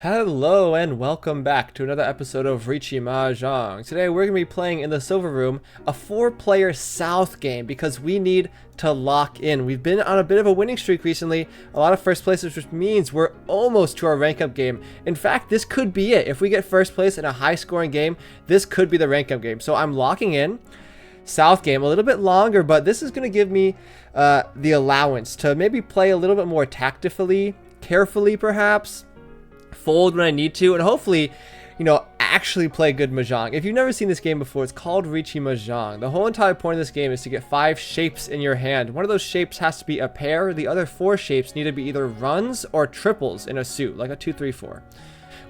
Hello and welcome back to another episode of Riichi Mahjong. Today we're going to be playing in the Silver Room a 4-player South game because we need to lock in. We've been on a bit of a winning streak recently, a lot of first places, which means we're almost to our rank up game. In fact, this could be it. If we get first place in a high scoring game, this could be the rank up game. So I'm locking in. South game, a little bit longer, but this is going to give me the allowance to maybe play a little bit more tactfully, carefully perhaps, fold when I need to, and hopefully, actually play good Mahjong. If you've never seen this game before, it's called Riichi Mahjong. The whole entire point of this game is to get 5 shapes in your hand. One of those shapes has to be a pair. The other 4 shapes need to be either runs or triples in a suit, like a 2, 3, 4.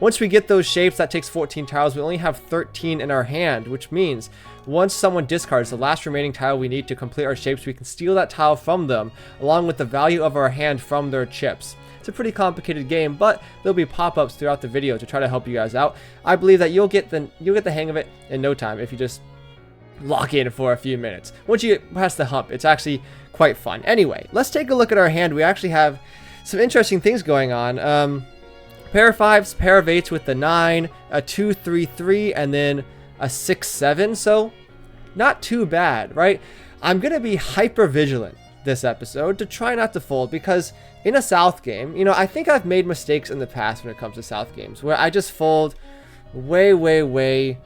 Once we get those shapes, that takes 14 tiles. We only have 13 in our hand, which means once someone discards the last remaining tile we need to complete our shapes, we can steal that tile from them, along with the value of our hand from their chips. It's a pretty complicated game, but there'll be pop-ups throughout the video to try to help you guys out. I believe that you'll get the hang of it in no time if you just lock in for a few minutes. Once you get past the hump, it's actually quite fun. Anyway, let's take a look at our hand. We actually have some interesting things going on. Pair of 5s, pair of 8s with the 9, a 2, 3, 3, and then a 6, 7. So not too bad, right? I'm gonna be hyper vigilant this episode to try not to fold, because in a South game, I think I've made mistakes in the past when it comes to South games where I just fold way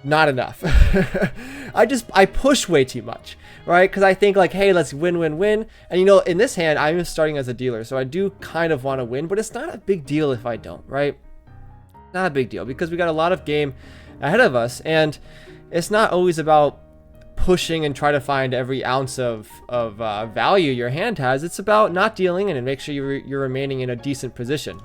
not enough. I push way too much, right? Because I think like, hey, let's win. And in this hand, I'm starting as a dealer, so I do kind of want to win, but it's not a big deal if I don't, right? Not a big deal, because we got a lot of game ahead of us, and it's not always about pushing and try to find every ounce of value your hand has. It's about not dealing and make sure you're remaining in a decent position.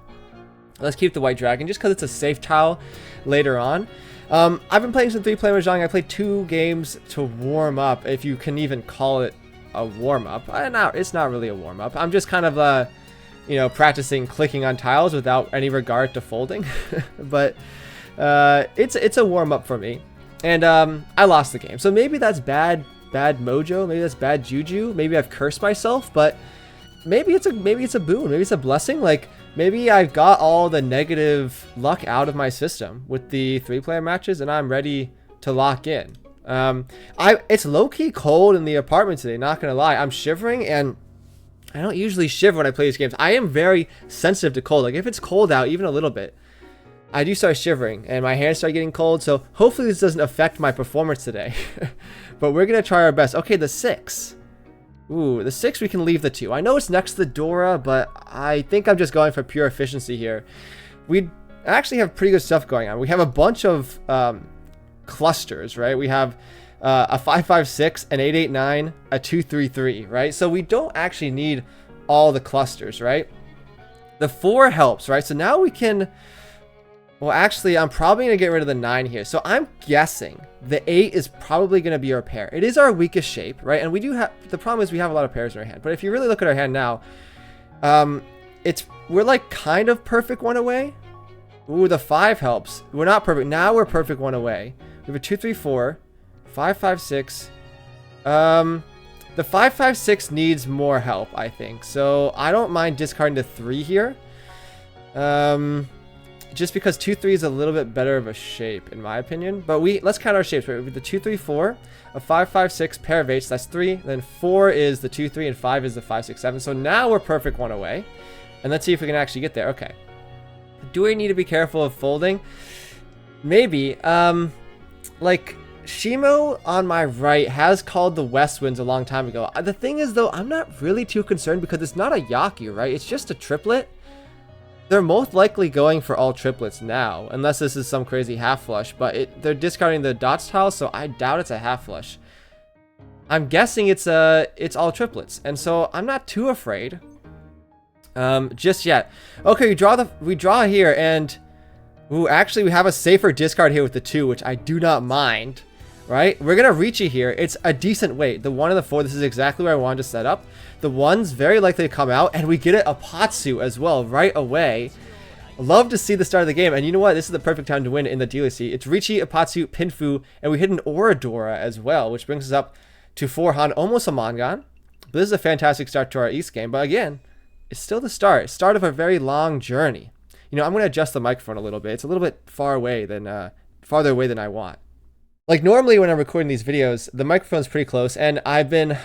Let's keep the white dragon just because it's a safe tile later on. I've been playing some 3-player Mahjong. I played 2 games to warm up, if you can even call it a warm-up. It's not really a warm-up. I'm just kind of practicing clicking on tiles without any regard to folding. But it's a warm-up for me. And I lost the game, so maybe that's bad mojo, maybe that's bad juju, maybe I've cursed myself, but maybe it's a boon, maybe it's a blessing. Like, maybe I've got all the negative luck out of my system with the 3-player matches, and I'm ready to lock in. It's low-key cold in the apartment today, not gonna lie. I'm shivering, and I don't usually shiver when I play these games. I am very sensitive to cold. Like, if it's cold out even a little bit, I do start shivering and my hands start getting cold, so hopefully this doesn't affect my performance today. But we're going to try our best. Okay, the 6. Ooh, the 6 we can leave the 2. I know it's next to the Dora, but I think I'm just going for pure efficiency here. We actually have pretty good stuff going on. We have a bunch of clusters, right? We have a 5-5-6, an 8-8-9, a 2-3-3, right? So we don't actually need all the clusters, right? The 4 helps, right? So now we can... Well, actually, I'm probably going to get rid of the 9 here. So I'm guessing the 8 is probably going to be our pair. It is our weakest shape, right? And we do have... The problem is we have a lot of pairs in our hand. But if you really look at our hand now, we're like kind of perfect 1 away. Ooh, the 5 helps. We're not perfect. Now we're perfect 1 away. We have a 2-3-4, 5-5-6. The 5-5-6 needs more help, I think. So I don't mind discarding the 3 here. Just because 2-3 is a little bit better of a shape, in my opinion. But let's count our shapes. Right? With the 2-3-4, a 5-5-6, pair of 8s, that's 3. Then 4 is the 2-3, and 5 is the 5-6-7. So now we're perfect 1 away. And let's see if we can actually get there. Okay. Do we need to be careful of folding? Maybe. Like, Shimo on my right has called the West Winds a long time ago. The thing is, though, I'm not really too concerned because it's not a Yaku, right? It's just a triplet. They're most likely going for all triplets now, unless this is some crazy half flush, but they're discarding the dots tile, so I doubt it's a half flush. I'm guessing it's all triplets, and so I'm not too afraid just yet. Okay, we draw here, and ooh, actually we have a safer discard here with the 2, which I do not mind. Right? We're gonna Riichi here. It's a decent weight. The 1 and the 4, this is exactly where I wanted to set up. The 1's very likely to come out, and we get it Ippatsu as well right away. Love to see the start of the game, and you know what? This is the perfect time to win in the dealer seat. It's Riichi, Ippatsu, Pinfu, and we hit an Oradora as well, which brings us up to 4 Han, almost a Mangan. But this is a fantastic start to our East game, but again, it's still the start of a very long journey. you know, I'm going to adjust the microphone a little bit. It's a little bit farther away than I want. Like normally when I'm recording these videos, the microphone's pretty close, and I've been,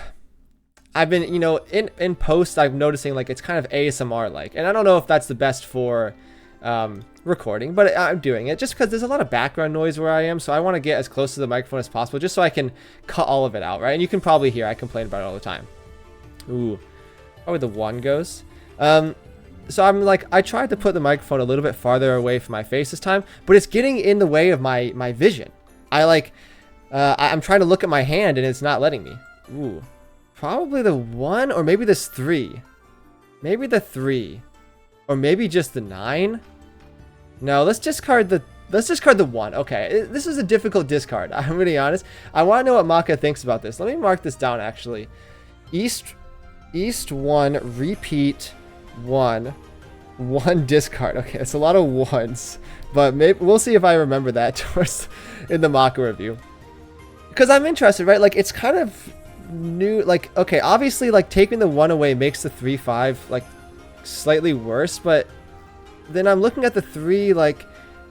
you know, in post, I'm noticing like it's kind of ASMR like, and I don't know if that's the best for recording, but I'm doing it just because there's a lot of background noise where I am, so I want to get as close to the microphone as possible just so I can cut all of it out, right? And you can probably hear I complain about it all the time. Ooh, where the one goes. So I'm like, I tried to put the microphone a little bit farther away from my face this time, but it's getting in the way of my vision. I'm trying to look at my hand and it's not letting me. Ooh, probably the 1, or maybe this 3. Maybe the 3, or maybe just the 9. No, let's discard the 1. Okay, this is a difficult discard. I'm really honest. I want to know what Maka thinks about this. Let me mark this down actually. East 1, repeat 1 discard. Okay, it's a lot of 1s, but maybe we'll see if I remember that towards in the Maka review, because I'm interested, right? Like it's kind of new. Like, okay, obviously like taking the 1 away makes the 3-5 like slightly worse, but then I'm looking at the 3, like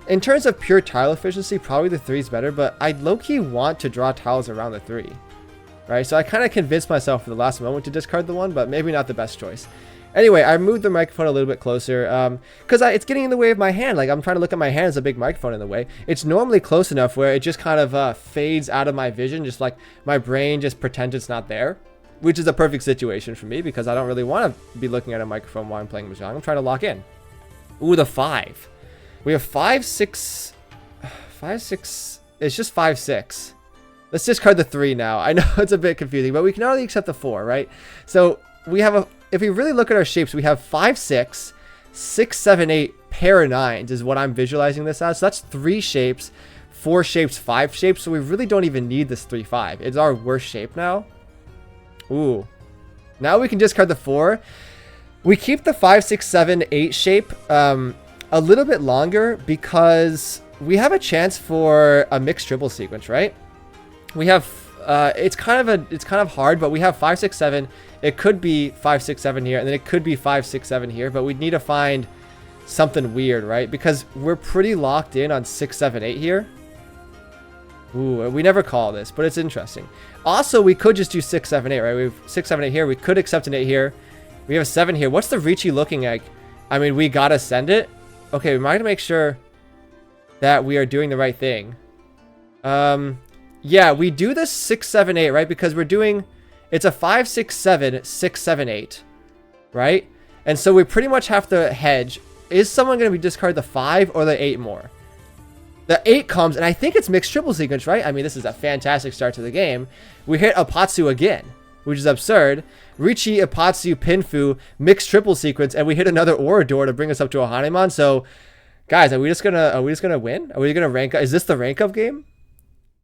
in terms of pure tile efficiency, probably the 3 is better, but I low-key want to draw tiles around the 3, right? So I kind of convinced myself for the last moment to discard the 1, but maybe not the best choice. Anyway, I moved the microphone a little bit closer because it's getting in the way of my hand. Like I'm trying to look at my hand, as a big microphone in the way. It's normally close enough where it just kind of fades out of my vision, just like my brain just pretends it's not there, which is a perfect situation for me because I don't really want to be looking at a microphone while I'm playing Mahjong. I'm trying to lock in. Ooh, the 5. We have 5, 6, 5, 6. It's just 5, 6. Let's discard the 3 now. I know it's a bit confusing, but we can only accept the 4, right? So we have if we really look at our shapes, we have 5, 6, 6, 7, 8 pair of 9s is what I'm visualizing this as. So that's 3 shapes, 4 shapes, 5 shapes. So we really don't even need this 3, 5. It's our worst shape now. Ooh. Now we can discard the 4. We keep the 5, 6, 7, 8 shape a little bit longer because we have a chance for a mixed triple sequence, right? We have it's kind of hard, but we have 5, 6, 7. It could be 5, 6, 7 here, and then it could be 5, 6, 7 here, but we'd need to find something weird, right? Because we're pretty locked in on 6, 7, 8 here. Ooh, we never call this, but it's interesting. Also, we could just do 6, 7, 8, right? We have 6, 7, 8 here. We could accept an 8 here. We have a 7 here. What's the Riichi looking like? I mean, we gotta send it. Okay, we might make sure that we are doing the right thing. Yeah, we do this 6, 7, 8, right? Because we're doing, it's a 5, 6, 7, 6, 7, 8, right? And so we pretty much have to hedge. Is someone going to be discard the 5 or the 8 more? The 8 comes, and I think it's mixed triple sequence, right? I mean, this is a fantastic start to the game. We hit Ippatsu again, which is absurd. Riichi, Ippatsu, Pinfu, mixed triple sequence, and we hit another Orador to bring us up to a Hanemon. So, guys, are we just gonna win? Are we gonna rank up? Is this the rank up game?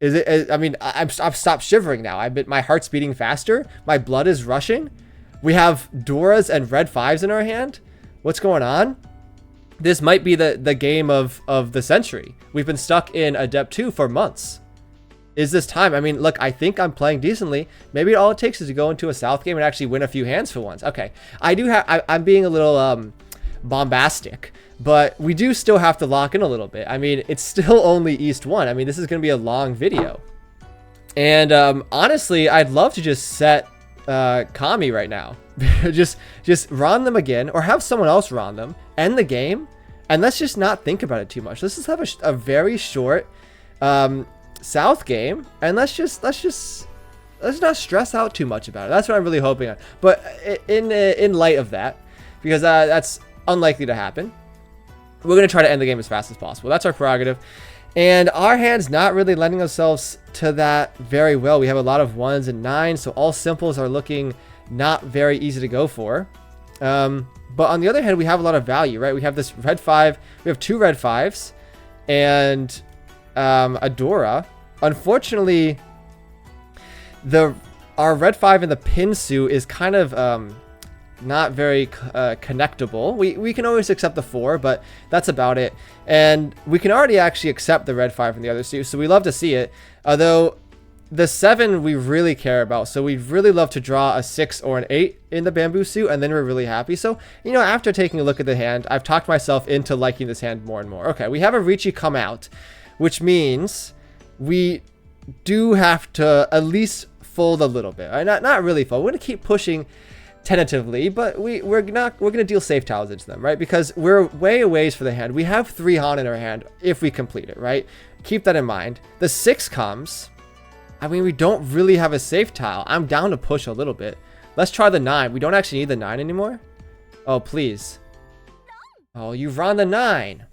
Is it? I mean, I've stopped shivering now. My heart's beating faster. My blood is rushing. We have Doras and red 5s in our hand. What's going on? This might be the game of the century. We've been stuck in Adept 2 for months. Is this time? I mean, look, I think I'm playing decently. Maybe all it takes is to go into a South game and actually win a few hands for once. Okay, I'm being a little bombastic, but we do still have to lock in a little bit. I mean, it's still only East 1. I mean, this is going to be a long video. And honestly, I'd love to just set Kami right now. just Ron them again, or have someone else Ron them, end the game, and let's just not think about it too much. Let's just have a very short South game, and let's not stress out too much about it. That's what I'm really hoping on. But in light of that, because that's unlikely to happen, we're going to try to end the game as fast as possible. That's our prerogative. And our hand's not really lending ourselves to that very well. We have a lot of 1s and 9s, so all simples are looking not very easy to go for. But on the other hand, we have a lot of value, right? We have this red 5. We have 2 red 5s and a Dora. Unfortunately, our red 5 in the Pinsu is kind of not very connectable. We can always accept the 4, but that's about it. And we can already actually accept the red 5 from the other two, so we love to see it. Although the 7 we really care about, so we'd really love to draw a 6 or an 8 in the bamboo suit, and then we're really happy. So, you know, after taking a look at the hand, I've talked myself into liking this hand more and more. Okay, we have a Riichi come out, which means we do have to at least fold a little bit. Right? Not really fold. We're going to keep pushing tentatively, but we're going to deal safe tiles into them, right? Because we're way away for the hand. We have 3 Han in our hand if we complete it, right? Keep that in mind. The 6 comes. I mean, we don't really have a safe tile. I'm down to push a little bit. Let's try the 9. We don't actually need the 9 anymore. Oh, please. Oh, you've run the 9.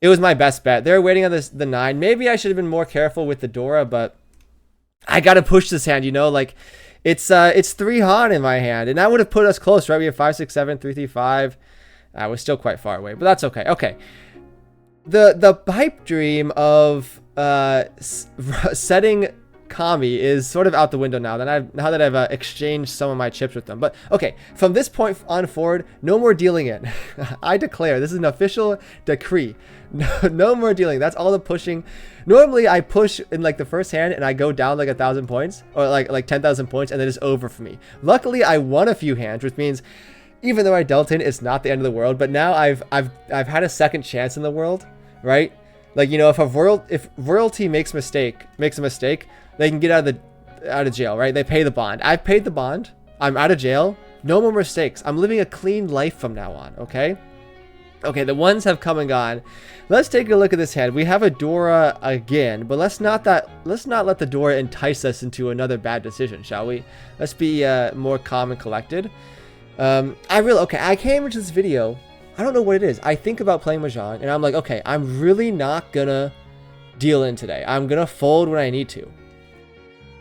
It was my best bet. They're waiting on the 9. Maybe I should have been more careful with the Dora, but I got to push this hand, you know? Like, it's 3 Han in my hand, and that would have put us close, right? We have 5, 6, 7, 3, 3, 5. We're still quite far away, but that's okay. Okay. The pipe dream of setting Kami is sort of out the window now that I've exchanged some of my chips with them. But okay, from this point on forward, no more dealing in. I declare, this is an official decree. No more dealing. That's all the pushing. Normally I push in like the first hand and I go down like 1,000 points or like 10,000 points, and then it's over for me. Luckily I won a few hands, which means even though I dealt in, it's not the end of the world. But now I've had a second chance in the world, right? Like, you know, if royalty makes a mistake, they can get out of jail, right? They pay the bond. I've paid the bond. I'm out of jail. No more mistakes. I'm living a clean life from now on, okay? Okay, the ones have come and gone. Let's take a look at this hand. We have a Dora again, but let's not let the Dora entice us into another bad decision, shall we? Let's be more calm and collected. I came into this video, I don't know what it is. I think about playing Mahjong, and I'm like, okay, I'm really not gonna deal in today. I'm gonna fold when I need to.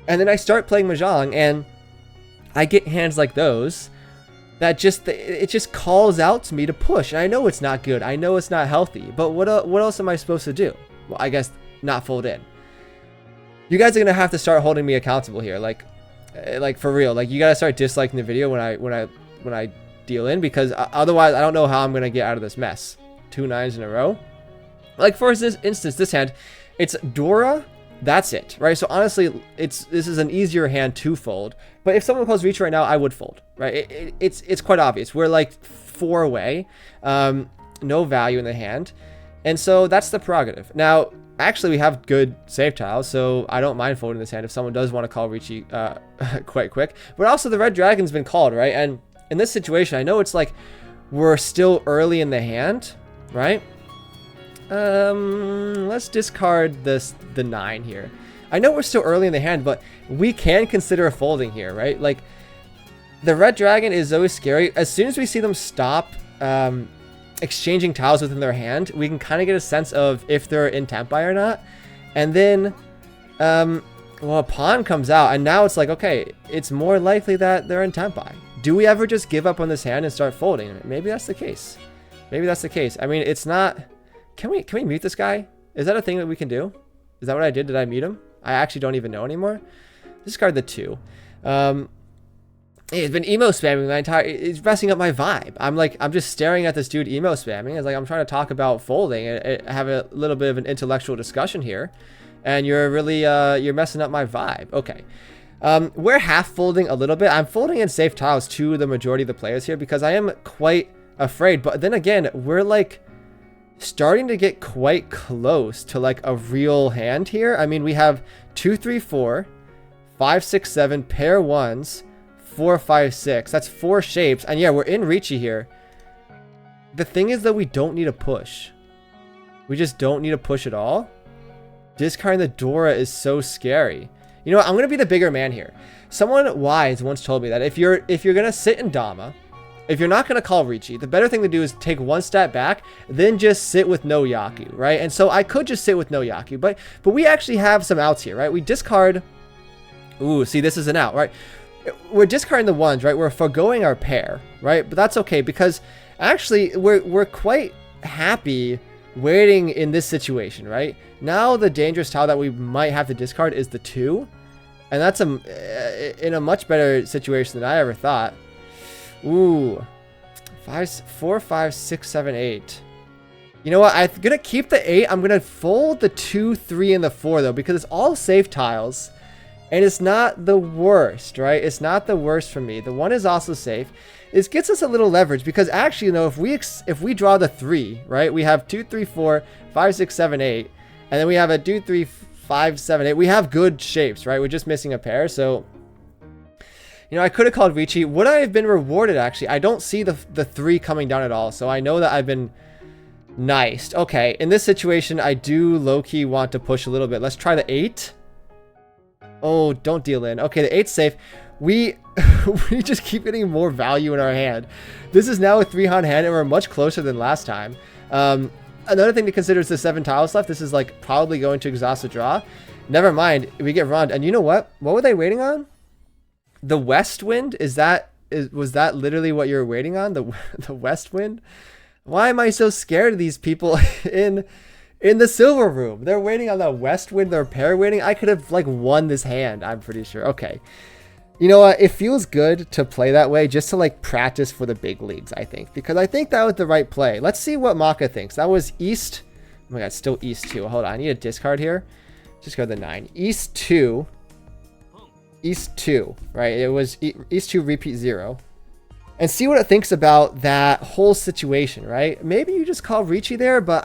And then I start playing Mahjong, and I get hands like those that it just calls out to me to push. And I know it's not good. I know it's not healthy. But what else am I supposed to do? Well, I guess not fold in. You guys are gonna have to start holding me accountable here, like for real. Like, you gotta start disliking the video when I deal in, because otherwise I don't know how I'm gonna get out of this mess. 2 9s in a row. Like, for instance, this hand, it's Dora. That's it, right? So honestly, this is an easier hand to fold. But if someone calls Riichi right now, I would fold, right? It's quite obvious. We're like 4 away, no value in the hand, and so that's the prerogative. Now, actually, we have good save tiles, so I don't mind folding this hand if someone does want to call Riichi quite quick. But also, the red dragon's been called, right? And in this situation, I know it's like we're still early in the hand, right? Let's discard the 9 here. I know we're still early in the hand, but we can consider folding here, right? Like, the red dragon is always scary. As soon as we see them stop exchanging tiles within their hand, we can kind of get a sense of if they're in tempai or not. And then, well, a pawn comes out, and now it's like, okay, it's more likely that they're in tempai. Do we ever just give up on this hand and start folding? Maybe that's the case. Maybe that's the case. I mean, it's not... Can we mute this guy? Is that a thing that we can do? Is that what I did? Did I mute him? I actually don't even know anymore. Discard the 2. It's been emo spamming my entire... It's messing up my vibe. I'm just staring at this dude emo spamming. It's like I'm trying to talk about folding and have a little bit of an intellectual discussion here. And you're really... you're messing up my vibe. Okay. We're half folding a little bit. I'm folding in safe tiles to the majority of the players here because I am quite afraid. But then again, we're like starting to get quite close to like a real hand here. I mean, we have 2 3 4 5 6 7 pair 1s, 4 5 6. That's 4 shapes, and yeah, we're in Riichi here. The thing is that we don't need a push. We just don't need a push at all. Discarding the Dora is so scary. You know what? I'm gonna be the bigger man here. Someone wise once told me that if you're gonna sit in Dama, if you're not gonna call Riichi, the better thing to do is take 1 step back, then just sit with no Yaku, right? And so I could just sit with no Yaku, but we actually have some outs here, right? We discard. Ooh, see, this is an out, right? We're discarding the 1s, right? We're foregoing our pair, right? But that's okay because actually we're quite happy waiting in this situation, right? Now the dangerous tile that we might have to discard is the 2, and that's in a much better situation than I ever thought. Ooh, 4 5 6 7 8. You know what? I'm going to keep the 8. I'm going to fold the 2, 3, and the 4, though, because it's all safe tiles. And it's not the worst, right? It's not the worst for me. The 1 is also safe. This gets us a little leverage because actually, you know, if we draw the 3, right? We have 2, 3, 4, 5, 6, 7, 8. And then we have a 2, 3, 5, 7, 8. We have good shapes, right? We're just missing a pair. So, you know, I could have called Riichi. Would I have been rewarded, actually? I don't see the 3 coming down at all. So I know that I've been niced. Okay, in this situation, I do low-key want to push a little bit. Let's try the 8. Oh, don't deal in. Okay, the 8's safe. We just keep getting more value in our hand. This is now a 3-hand hand, and we're much closer than last time. Another thing to consider is the 7 tiles left. This is like probably going to exhaust the draw. Never mind, we get run. And you know what? What were they waiting on? The west wind? Was that literally what you were waiting on? The west wind? Why am I so scared of these people in the silver room? They're waiting on the west wind. They're pair waiting. I could have like won this hand, I'm pretty sure. Okay. You know what? It feels good to play that way just to like practice for the big leagues, I think. Because I think that was the right play. Let's see what Maka thinks. That was East. Oh my god, still East 2. Hold on, I need a discard here. Discard the 9. East 2. East 2, right? It was East 2 repeat 0. And see what it thinks about that whole situation, right? Maybe you just call Riichi there, but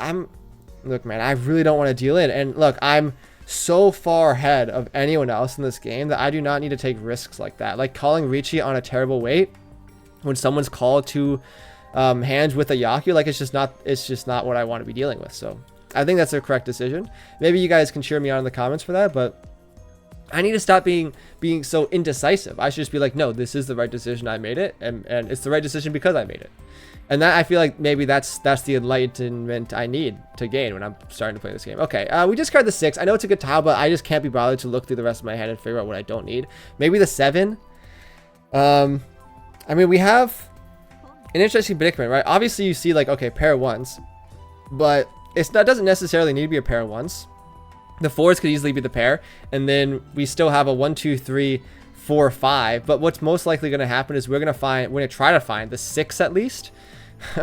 look, man, I really don't want to deal in. And look, I'm so far ahead of anyone else in this game that I do not need to take risks like that. Like calling Riichi on a terrible weight when someone's called to hands with a Yaku, like it's just not what I want to be dealing with. So I think that's the correct decision. Maybe you guys can cheer me on in the comments for that, but I need to stop being so indecisive. I should just be like, no, this is the right decision. I made it, and it's the right decision because I made it. And that, I feel like maybe that's the enlightenment I need to gain when I'm starting to play this game. Okay, we discard the 6. I know it's a good tile, but I just can't be bothered to look through the rest of my hand and figure out what I don't need. Maybe the 7. I mean, we have an interesting predicament, right? Obviously, you see like, okay, pair of 1s, but that doesn't necessarily need to be a pair of 1s. The 4s could easily be the pair, and then we still have a 1, 2, 3, 4, 5. But what's most likely going to happen is we're going to try to find the 6 at least.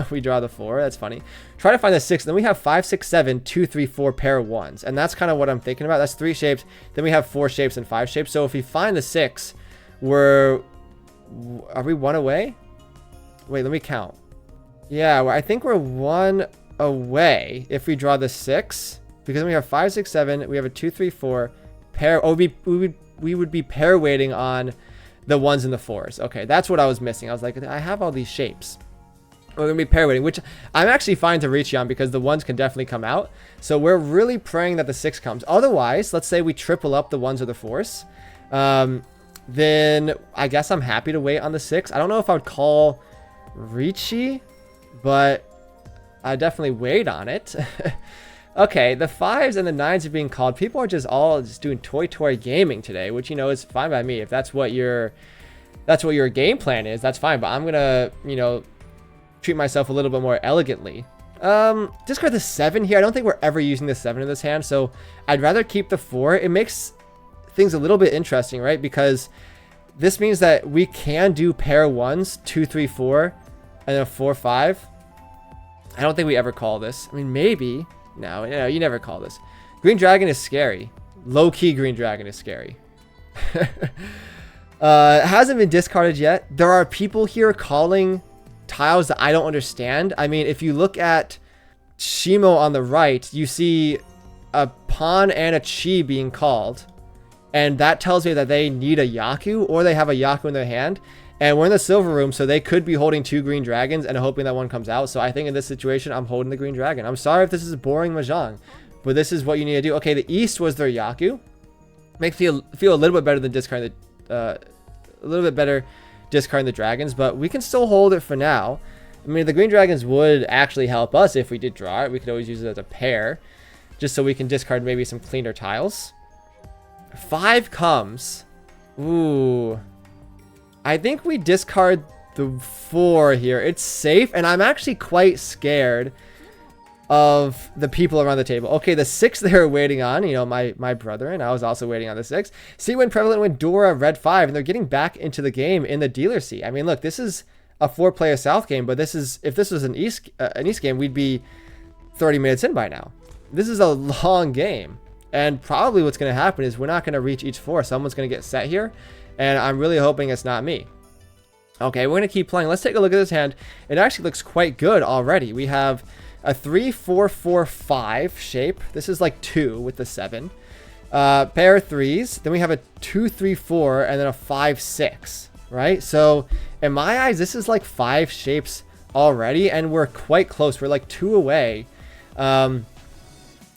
We draw the 4. That's funny. Try to find the 6. Then we have 5, 6, 7, 2, 3, 4 pair of 1s, and that's kind of what I'm thinking about. That's 3 shapes. Then we have 4 shapes and 5 shapes. So if we find the 6, are we 1 away? Wait, let me count. Yeah, I think we're 1 away if we draw the 6. Because we have 5, 6, 7, we have a 2, 3, 4 pair. Oh, we would be pair waiting on the 1s and the 4s. Okay, that's what I was missing. I was like, I have all these shapes. We're gonna be pair waiting, which I'm actually fine to Riichi on because the 1s can definitely come out. So we're really praying that the 6 comes. Otherwise, let's say we triple up the 1s or the 4s. Then I guess I'm happy to wait on the 6. I don't know if I would call Riichi, but I definitely wait on it. Okay, the 5s and the 9s are being called. People are just doing toy gaming today, which, you know, is fine by me. If that's what your game plan is, that's fine. But I'm gonna, you know, treat myself a little bit more elegantly. Discard the 7 here. I don't think we're ever using the 7 in this hand, so I'd rather keep the 4. It makes things a little bit interesting, right? Because this means that we can do pair 1s, 2, 3, 4, and then a 4, 5. I don't think we ever call this. I mean, maybe. No, you never call this. Green Dragon is scary. Low-key Green Dragon is scary. It hasn't been discarded yet. There are people here calling tiles that I don't understand. I mean, if you look at Shimo on the right, you see a pawn and a chi being called. And that tells me that they need a Yaku or they have a Yaku in their hand. And we're in the silver room, so they could be holding 2 green dragons and hoping that one comes out. So I think in this situation, I'm holding the green dragon. I'm sorry if this is boring Mahjong, but this is what you need to do. Okay, the east was their Yaku. Makes feel a little bit better than discarding the dragons, but we can still hold it for now. I mean, the green dragons would actually help us if we did draw it. We could always use it as a pair, just so we can discard maybe some cleaner tiles. 5 comes. Ooh. I think we discard the 4 here. It's safe, and I'm actually quite scared of the people around the table. Okay, the 6 they were waiting on, you know, my brother, and I was also waiting on the 6. See when prevalent when Dora red 5, and they're getting back into the game in the dealer seat. I mean, look, this is a 4-player South game, but this is, if this was an East game, we'd be 30 minutes in by now. This is a long game. And probably what's going to happen is we're not going to reach each 4. Someone's going to get set here. And I'm really hoping it's not me. Okay, we're going to keep playing. Let's take a look at this hand. It actually looks quite good already. We have a 3, 4, 4, 5 shape. This is like 2 with the 7. Pair of 3s. Then we have a 2, 3, 4, and then a 5, 6. Right? So in my eyes, this is like 5 shapes already. And we're quite close. We're like 2 away.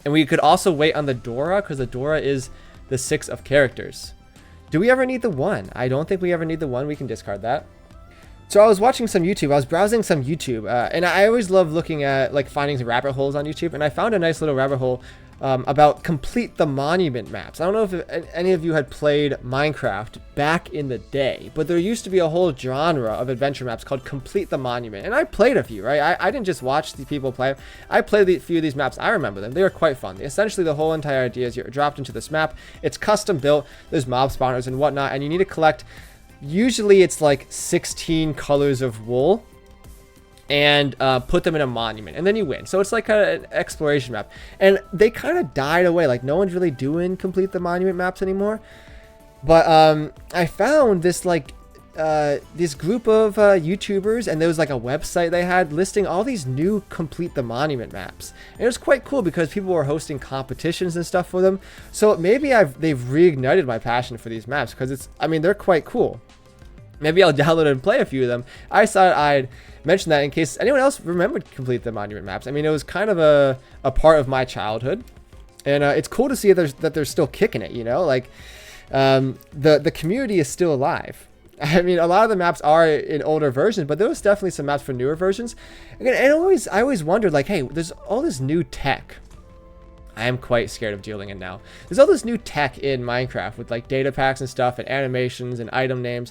And we could also wait on the Dora, because the Dora is the 6 of characters. Do we ever need the 1? I don't think we ever need the 1. We can discard that. So I was watching some YouTube. I was browsing some YouTube. And I always love looking at, like, finding some rabbit holes on YouTube. And I found a nice little rabbit hole about complete the monument maps. I don't know if any of you had played Minecraft back in the day, but there used to be a whole genre of adventure maps called complete the monument. And I played a few, right? I didn't just watch the people play. I played a few of these maps. I remember them. They were quite fun. Essentially, the whole entire idea is you're dropped into this map. It's custom built. There's mob spawners and whatnot, and you need to collect, usually it's like 16 colors of wool, and put them in a monument, and then you win. So it's like an exploration map, and they kind of died away. Like, no one's really doing complete the monument maps anymore. But I found this, like, this group of YouTubers, and there was like a website they had listing all these new complete the monument maps, and it was quite cool because people were hosting competitions and stuff for them. So maybe they've reignited my passion for these maps, because I mean, they're quite cool. Maybe I'll download and play a few of them. I thought I'd mention that in case anyone else remembered complete the monument maps. I mean, it was kind of a part of my childhood, and it's cool to see that they're still kicking it, you know? Like, the community is still alive. I mean, a lot of the maps are in older versions, but there was definitely some maps for newer versions. Again, and I always wondered, like, hey, there's all this new tech. I am quite scared of dealing in now. There's all this new tech in Minecraft with, like, data packs and stuff, and animations and item names.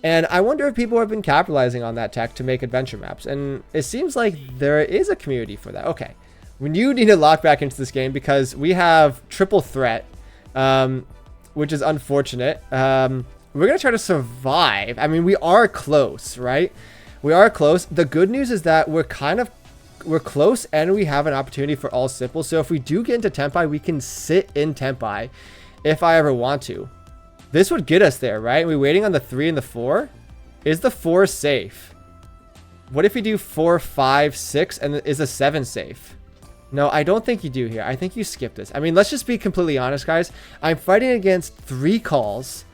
And I wonder if people have been capitalizing on that tech to make adventure maps. And it seems like there is a community for that. Okay, we need to lock back into this game because we have triple threat, which is unfortunate. We're going to try to survive. I mean, we are close, right? We are close. The good news is that we're close, and we have an opportunity for all simple. So if we do get into Tempai, we can sit in Tempai if I ever want to. This would get us there, right? Are we waiting on the 3 and the 4? Is the 4 safe? What if we do 4, 5, 6, and is the 7 safe? No, I don't think you do here. I think you skip this. I mean, let's just be completely honest, guys. I'm fighting against 3 calls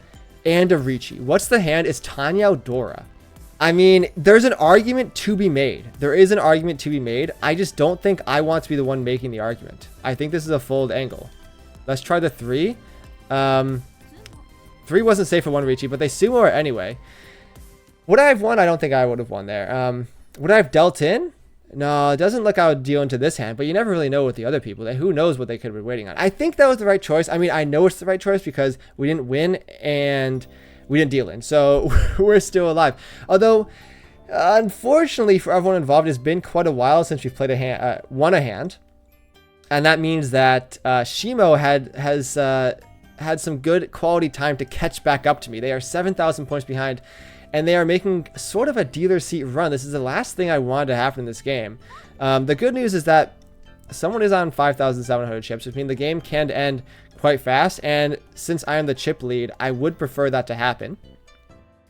and a Riichi. What's the hand? It's Tanyao Dora. I mean, there's an argument to be made. There is an argument to be made. I just don't think I want to be the one making the argument. I think this is a fold angle. Let's try the 3. 3 wasn't safe for 1 Riichi, but they sumo it anyway. Would I have won? I don't think I would have won there. Would I have dealt in? No, it doesn't look I would deal into this hand, but you never really know with the other people. Who knows what they could have been waiting on. I think that was the right choice. I mean, I know it's the right choice because we didn't win and we didn't deal in. So we're still alive. Although, unfortunately for everyone involved, it's been quite a while since we've played won a hand. And that means that Shimo has had some good quality time to catch back up to me. They are 7,000 points behind, and they are making sort of a dealer seat run. This is the last thing I wanted to happen in this game. The good news is that someone is on 5,700 chips, which means the game can end quite fast, and since I am the chip lead, I would prefer that to happen.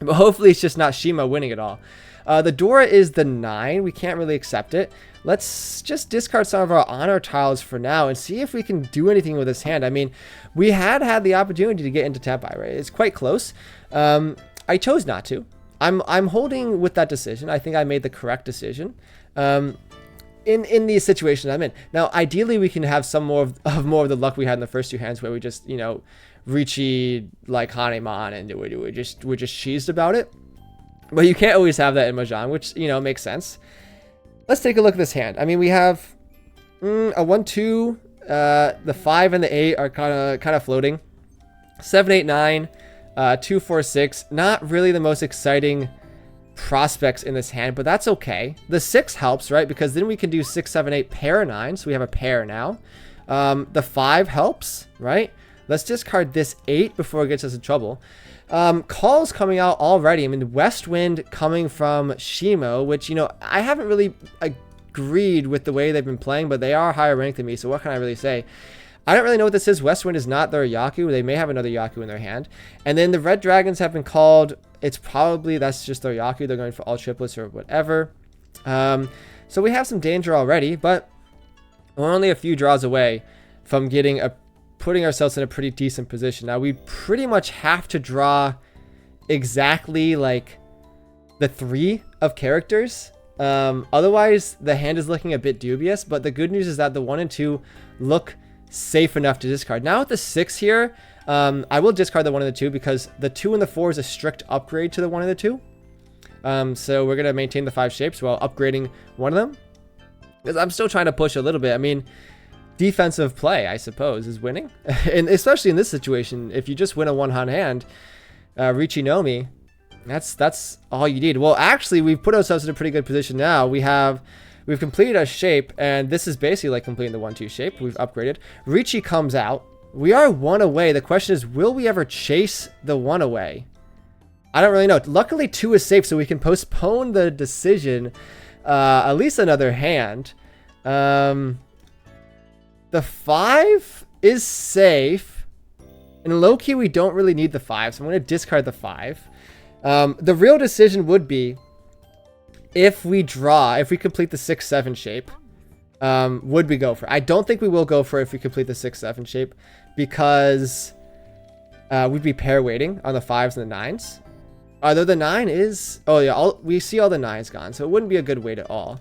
But hopefully it's just not Shima winning it all. The Dora is the 9. We can't really accept it. Let's just discard some of our honor tiles for now and see if we can do anything with this hand. I mean, we had the opportunity to get into Tempai, right? It's quite close. I chose not to. I'm holding with that decision. I think I made the correct decision. In these situations I'm in. Now, ideally, we can have some more of the luck we had in the first 2 hands, where we just, you know, Riichi like Hanemon, and we're just cheesed about it. But you can't always have that in Mahjong, which, you know, makes sense. Let's take a look at this hand. I mean, we have a 1, 2. The 5 and the 8 are kind of floating. 7, 8, 9. 2, 4, 6. Not really the most exciting prospects in this hand, but that's okay. The 6 helps, right? Because then we can do 6, 7, 8 pair 9. So we have a pair now. The 5 helps, right? Let's discard this 8 before it gets us in trouble. Calls coming out already. I mean, West Wind coming from Shimo, which, you know, I haven't really agreed with the way they've been playing, but they are higher ranked than me, so what can I really say? I don't really know what this is. West Wind is not their Yaku. They may have another Yaku in their hand. And then the Red Dragons have been called. It's probably, that's just their Yaku. They're going for all triplets or whatever. So we have some danger already, but we're only a few draws away from putting ourselves in a pretty decent position. Now, we pretty much have to draw exactly like the 3 of characters. Otherwise, the hand is looking a bit dubious, but the good news is that the 1 and 2 look safe enough to discard. Now with the 6 here, I will discard the 1 and the 2 because the 2 and the 4 is a strict upgrade to the 1 and the 2. So we're going to maintain the 5 shapes while upgrading one of them. Because I'm still trying to push a little bit. I mean, defensive play, I suppose, is winning. And especially in this situation, if you just win a one-hand hand, Riichi no Mi, that's all you need. Well, actually, we've put ourselves in a pretty good position now. We've completed a shape, and this is basically like completing the 1-2 shape. We've upgraded. Riichi comes out. We are 1 away. The question is, will we ever chase the 1 away? I don't really know. Luckily, 2 is safe, so we can postpone the decision at least another hand. The 5 is safe. And low-key, we don't really need the 5, so I'm going to discard the 5. The real decision would be if we complete the 6-7 shape, would we go for it? I don't think we will go for it if we complete the 6-7 shape because we'd be pair waiting on the 5s and the 9s. Although the 9 is... Oh, yeah, we see all the 9s gone, so it wouldn't be a good wait at all.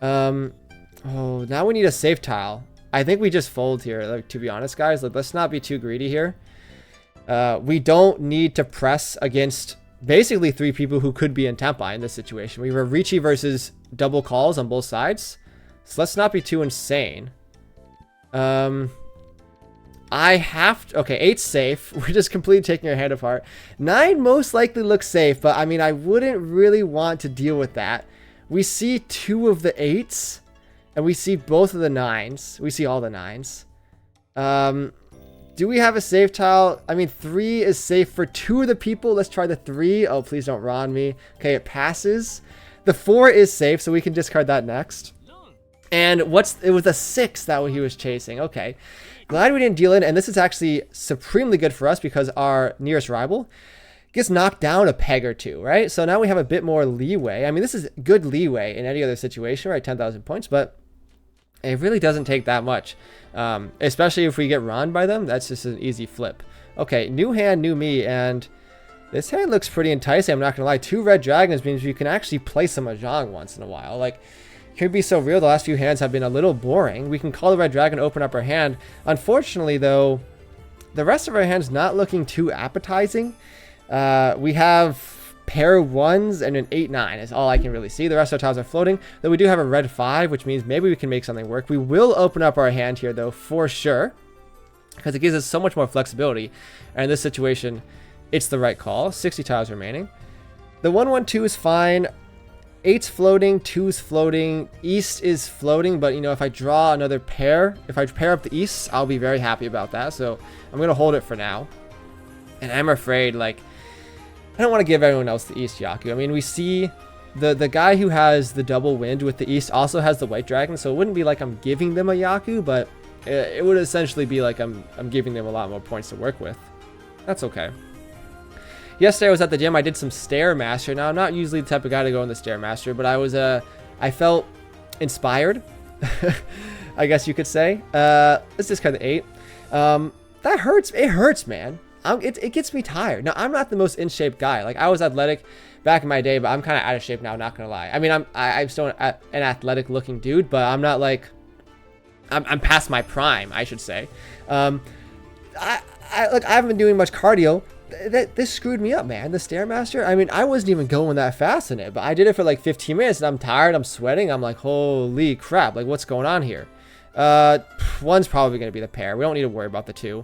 Oh, now we need a safe tile. I think we just fold here, like, to be honest, guys. Like, let's not be too greedy here. We don't need to press against basically 3 people who could be in Tempai in this situation. We were Riichi versus double calls on both sides. So let's not be too insane. I have to... Okay, 8's safe. We're just completely taking our hand apart. 9 most likely looks safe, but I mean, I wouldn't really want to deal with that. We see 2 of the 8s, and we see both of the 9s. We see all the 9s. Do we have a safe tile? I mean, 3 is safe for 2 of the people. Let's try the 3. Oh, please don't Ron me. Okay, it passes. The 4 is safe, so we can discard that next. And it was a 6 that he was chasing. Okay. Glad we didn't deal in, and this is actually supremely good for us because our nearest rival gets knocked down a peg or 2, right? So now we have a bit more leeway. I mean, this is good leeway in any other situation, right? 10,000 points, but it really doesn't take that much. Especially if we get run by them, that's just an easy flip. Okay, new hand, new me, and this hand looks pretty enticing, I'm not gonna lie. 2 red dragons means you can actually play some Mahjong once in a while. Like, could be so real. The last few hands have been a little boring. We can call the red dragon, open up our hand. Unfortunately, though, the rest of our hand's not looking too appetizing. We have pair 1s and an 8-9 is all I can really see. The rest of our tiles are floating. Though we do have a red 5, which means maybe we can make something work. We will open up our hand here, though, for sure, because it gives us so much more flexibility. And in this situation, it's the right call. 60 tiles remaining. The 1-1-2 is fine. 8's floating, 2's floating, East is floating, but, you know, if I draw another pair, if I pair up the East, I'll be very happy about that, so I'm going to hold it for now. And I'm afraid, like, I don't want to give everyone else the East Yaku. I mean, we see the guy who has the double wind with the East also has the White Dragon, so it wouldn't be like I'm giving them a Yaku, but it would essentially be like I'm giving them a lot more points to work with. That's okay. Yesterday I was at the gym. I did some Stairmaster. Now, I'm not usually the type of guy to go in the Stairmaster, but I felt inspired, I guess you could say. Let's discard the 8. That hurts. It hurts, man. It gets me tired. Now, I'm not the most in-shape guy. Like, I was athletic back in my day, but I'm kind of out of shape now, not gonna lie. I mean, I'm still an athletic-looking dude, but I'm not like... I'm past my prime, I should say. I haven't been doing much cardio. This screwed me up, man. The Stairmaster, I mean, I wasn't even going that fast in it, but I did it for like 15 minutes and I'm tired, I'm sweating, I'm like, holy crap, like, what's going on here? 1's probably going to be the pair. We don't need to worry about the 2.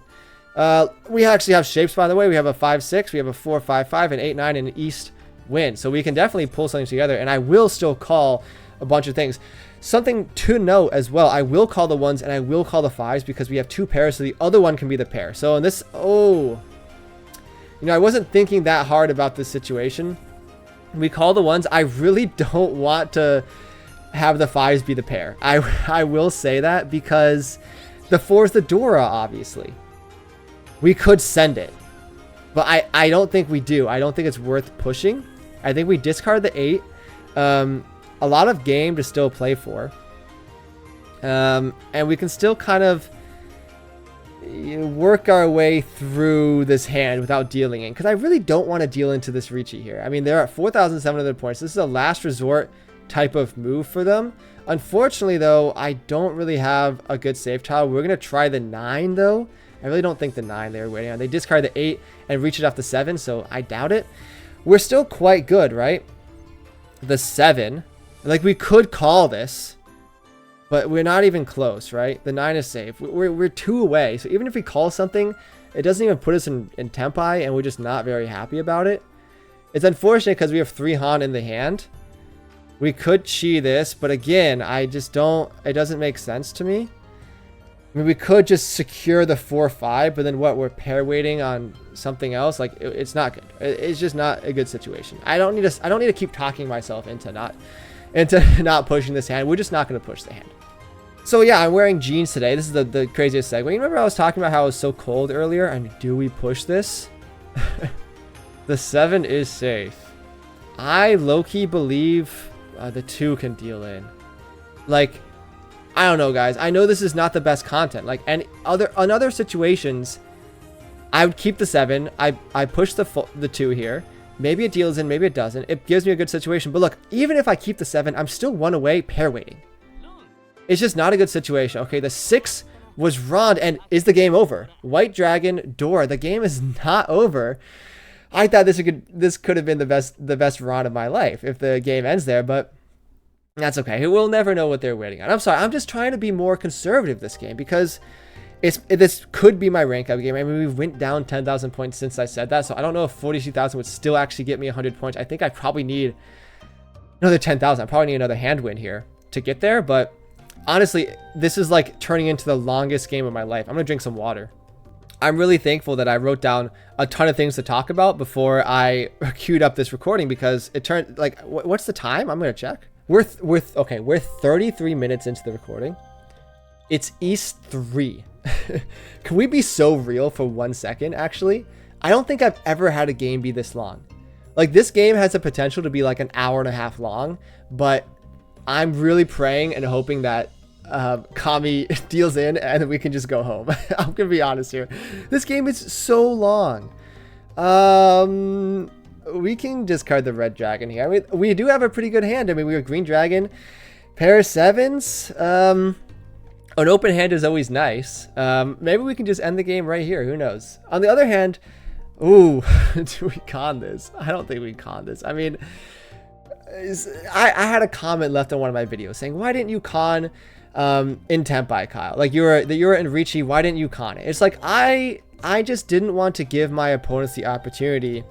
We actually have shapes, by the way. We have a 5-6, we have a 4-5-5, an 8-9, and an East wind, so we can definitely pull something together, and I will still call a bunch of things. Something to note as well, I will call the 1s and I will call the 5s because we have 2 pairs, so the other one can be the pair. So in this, you know, I wasn't thinking that hard about this situation. We call the 1s. I really don't want to have the 5s be the pair. I will say that because the 4 is the Dora, obviously. We could send it, but I don't think we do. I don't think it's worth pushing. I think we discard the 8. A lot of game to still play for. And we can still kind of work our way through this hand without dealing in, because I really don't want to deal into this Riichi here. I mean, they're at 4,700 points. This is a last resort type of move for them. Unfortunately, though, I don't really have a good save tile. We're going to try the 9, though. I really don't think the 9 they were waiting on. They discard the 8 and reach it off the 7, so I doubt it. We're still quite good, right? The 7. Like, we could call this, but we're not even close, right? The 9 is safe. We're 2 away, so even if we call something, it doesn't even put us in tempi, and we're just not very happy about it. It's unfortunate because we have 3 Han in the hand. We could chi this, but again, I just don't... It doesn't make sense to me. I mean, we could just secure the 4-5, but then what? We're pair waiting on something else. Like, it's not good. It's just not a good situation. I don't need to keep talking myself into not pushing this hand. We're just not going to push the hand. So yeah, I'm wearing jeans today. This is the craziest segue. You remember I was talking about how it was so cold earlier? I mean, do we push this? The 7 is safe. I low-key believe the 2 can deal in. Like, I don't know, guys. I know this is not the best content. Like, in other situations, I would keep the 7. I push the 2 here. Maybe it deals in, maybe it doesn't. It gives me a good situation. But look, even if I keep the 7, I'm still 1 away, pair waiting. It's just not a good situation. Okay, the 6 was Rond, and is the game over? White Dragon, Door. The game is not over. I thought this could have been the best Rond of my life if the game ends there, but that's okay. We'll never know what they're waiting on. I'm sorry. I'm just trying to be more conservative this game because this could be my rank up game. I mean, we went down 10,000 points since I said that, so I don't know if 42,000 would still actually get me 100 points. I think I probably need another 10,000. I probably need another hand win here to get there, but honestly, this is like turning into the longest game of my life. I'm gonna drink some water. I'm really thankful that I wrote down a ton of things to talk about before I queued up this recording because it turned like, what's the time? I'm gonna check. We're 33 minutes into the recording. It's East 3. Can we be so real for 1 second? Actually, I don't think I've ever had a game be this long. Like, this game has the potential to be like an hour and a half long, but I'm really praying and hoping that Kami deals in and we can just go home. I'm gonna be honest here. This game is so long. We can discard the red dragon here. I mean, we do have a pretty good hand. I mean, we have green dragon, pair of 7s. An open hand is always nice. Maybe we can just end the game right here. Who knows? On the other hand, ooh, do we con this? I don't think we con this. I mean, I had a comment left on one of my videos saying, why didn't you con in Tempai, Kyle? Like, you were in Riichi, why didn't you con it? It's like, I just didn't want to give my opponents the opportunity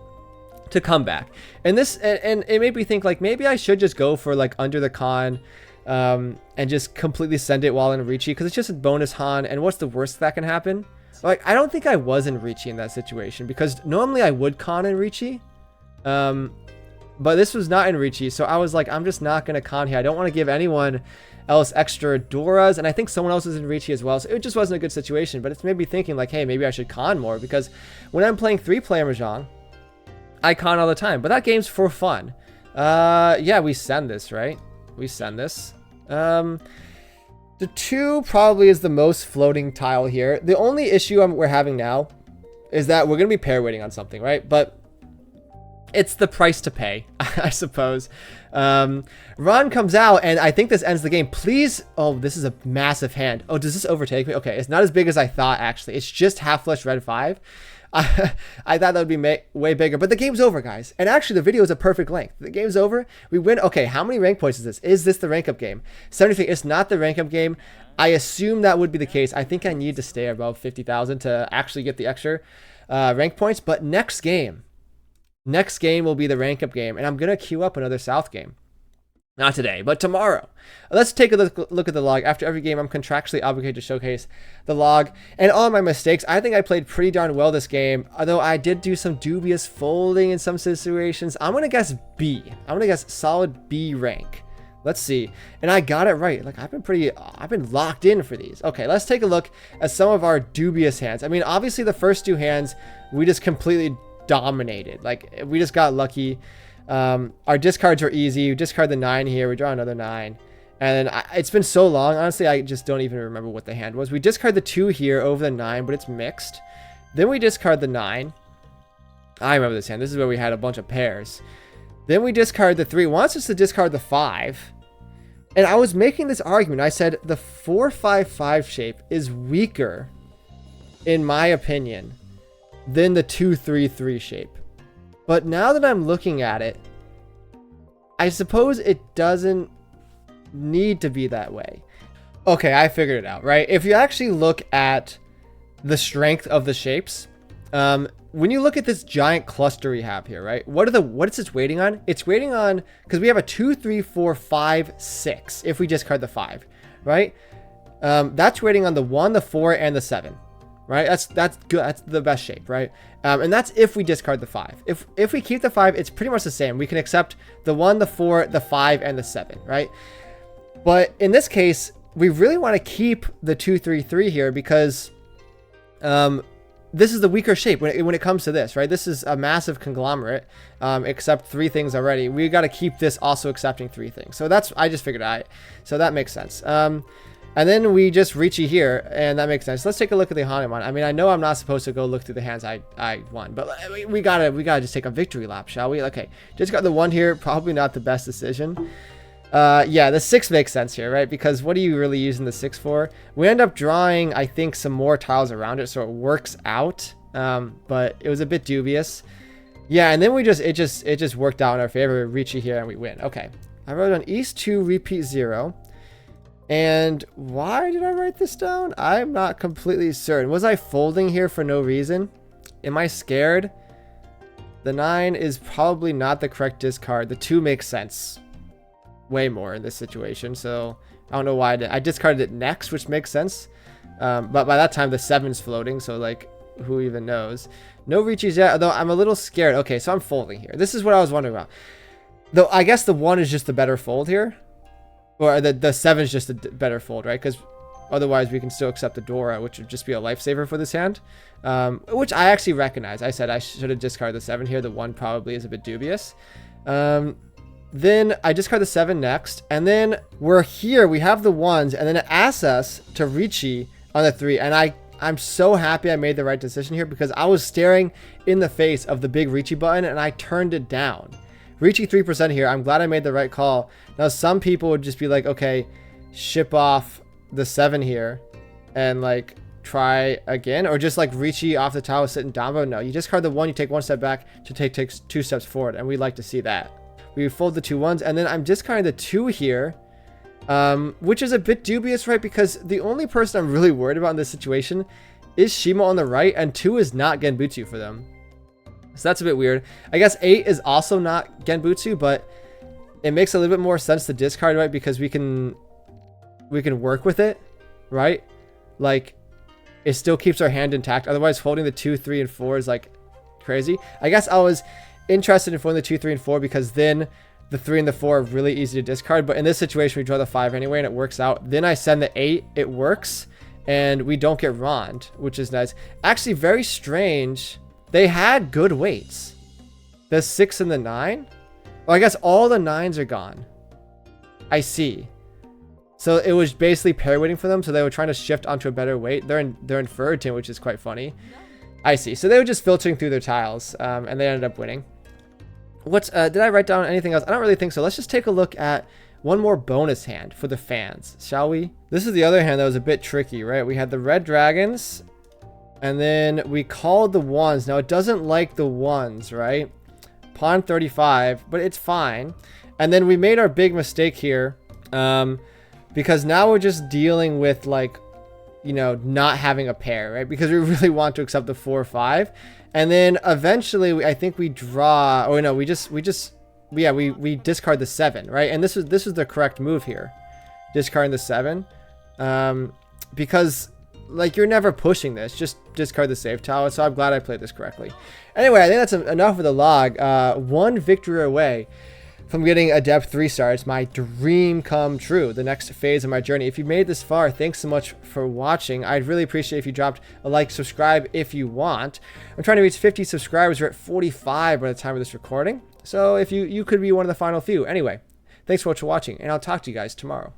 to come back. And this, and it made me think, like, maybe I should just go for, like, under the con, and just completely send it while in Riichi, because it's just a bonus Han, and what's the worst that can happen? Like, I don't think I was in Riichi in that situation, because normally I would con in Riichi, but this was not in Riichi, so I was like, I'm just not going to con here. I don't want to give anyone else extra Doras, and I think someone else is in Riichi as well, so it just wasn't a good situation. But it's made me thinking, like, hey, maybe I should con more, because when I'm playing 3-player Mahjong, I con all the time, but that game's for fun. Yeah, we send this, right? We send this. The 2 probably is the most floating tile here. The only issue we're having now is that we're going to be pair waiting on something, right? But it's the price to pay, I suppose. Ron comes out, and I think this ends the game. Please. Oh, this is a massive hand. Oh, does this overtake me? Okay, it's not as big as I thought, actually. It's just half flush red 5. I thought that would be way bigger, but the game's over, guys. And actually, the video is a perfect length. The game's over. We win. Okay, how many rank points is this? Is this the rank up game? 73. It's not the rank up game. I assume that would be the case. I think I need to stay above 50,000 to actually get the extra rank points. But next game will be the rank up game, and I'm gonna queue up another South game. Not today, but tomorrow. Let's take a look at the log. After every game, I'm contractually obligated to showcase the log and all my mistakes. I think I played pretty darn well this game, although I did do some dubious folding in some situations. I'm going to guess B. I'm going to guess solid B rank. Let's see. And I got it right. Like, I've been locked in for these. Okay, let's take a look at some of our dubious hands. I mean, obviously the first two hands, we just completely dominated. Like, we just got lucky. Our discards are easy. We discard the 9 here. We draw another 9. And then it's been so long. Honestly, I just don't even remember what the hand was. We discard the 2 here over the 9, but it's mixed. Then we discard the 9. I remember this hand. This is where we had a bunch of pairs. Then we discard the 3. Wants us to discard the 5. And I was making this argument. I said the 4-5-5 shape is weaker, in my opinion, than the 2-3-3 shape. But now that I'm looking at it, I suppose it doesn't need to be that way. Okay, I figured it out, right? If you actually look at the strength of the shapes, when you look at this giant cluster we have here, right? What is this waiting on? It's waiting on, because we have a 2, 3, 4, 5, 6 if we discard the 5, right? That's waiting on the 1, the 4, and the 7, right? That's good. That's the best shape, right? And that's if we discard the 5. If we keep the 5, it's pretty much the same. We can accept the 1, the 4, the 5, and the 7, right? But in this case, we really want to keep the 2, 3, 3 here because this is the weaker shape when it comes to this, right? This is a massive conglomerate, except 3 things already. We got to keep this also accepting 3 things. So I just figured out. So that makes sense. And then we just Riichi here, and that makes sense. Let's take a look at the Hanuman. I mean, I know I'm not supposed to go look through the hands I won, but we gotta just take a victory lap, shall we? Okay, just got the 1 here. Probably not the best decision. Yeah, the 6 makes sense here, right? Because what are you really using the 6 for? We end up drawing, I think, some more tiles around it, so it works out. But it was a bit dubious. Yeah, and then it just worked out in our favor. Riichi here, and we win. Okay, I wrote on East 2, repeat 0. And why did I write this down? I'm not completely certain. Was I folding here for no reason? Am I scared? The 9 is probably not the correct discard. The 2 makes sense way more in this situation, so I don't know why I discarded it next, which makes sense. But by that time the 7's floating, so like who even knows. No Riichis yet, although I'm a little scared. Okay, so I'm folding here. This is what I was wondering about, though. I guess the 1 is just the better fold here, or the 7's just a better fold, right? Because otherwise we can still accept the Dora, which would just be a lifesaver for this hand, which I actually recognize. I said I should have discarded the 7 here. The 1 probably is a bit dubious. Then I discard the 7 next, and then we're here. We have the 1s, and then it asks us to Riichi on the 3, and I'm so happy I made the right decision here because I was staring in the face of the big Riichi button, and I turned it down. Riichi 3% here. I'm glad I made the right call. Now, some people would just be like, okay, ship off the 7 here and like try again, or just like Riichi off the tile sitting down. But no, you discard the 1, you take 1 step back to take 2 steps forward, and we like to see that. We fold the 2 1s, and then I'm discarding the 2 here, which is a bit dubious, right? Because the only person I'm really worried about in this situation is Shima on the right, and 2 is not Genbutsu for them. So that's a bit weird. I guess 8 is also not Genbutsu, but it makes a little bit more sense to discard, right? Because we can work with it, right? Like, it still keeps our hand intact. Otherwise, folding the 2, 3, and 4 is like crazy. I guess I was interested in folding the 2, 3, and 4 because then the 3 and the 4 are really easy to discard. But in this situation, we draw the 5 anyway, and it works out. Then I send the 8. It works, and we don't get Rond, which is nice. Actually, very strange. They had good weights. The 6 and the 9. Well, I guess all the 9s are gone. I see. So it was basically pair weighting for them. So they were trying to shift onto a better weight. They're in Fullerton, which is quite funny. I see. So they were just filtering through their tiles, and they ended up winning. Did I write down anything else? I don't really think so. Let's just take a look at one more bonus hand for the fans, shall we? This is the other hand that was a bit tricky, right? We had the red dragons, and then we called the 1s. Now, it doesn't like the 1s, right? Pawn 35, but it's fine. And then we made our big mistake here, because now we're just dealing with, like, you know, not having a pair, right? Because we really want to accept the 4 or 5. And then eventually, I think we draw, or no, we discard the 7, right? And this is the correct move here. Discarding the 7. Because, like, you're never pushing this. Just discard the save tile. So I'm glad I played this correctly. Anyway, I think that's enough of the log. 1 victory away. from getting Adept 3-star. It's my dream come true, the next phase of my journey. If you made this far, thanks so much for watching. I'd really appreciate if you dropped a like, subscribe if you want. I'm trying to reach 50 subscribers. We're at 45 by the time of this recording. So if you could be one of the final few. Anyway, thanks so much for watching, and I'll talk to you guys tomorrow.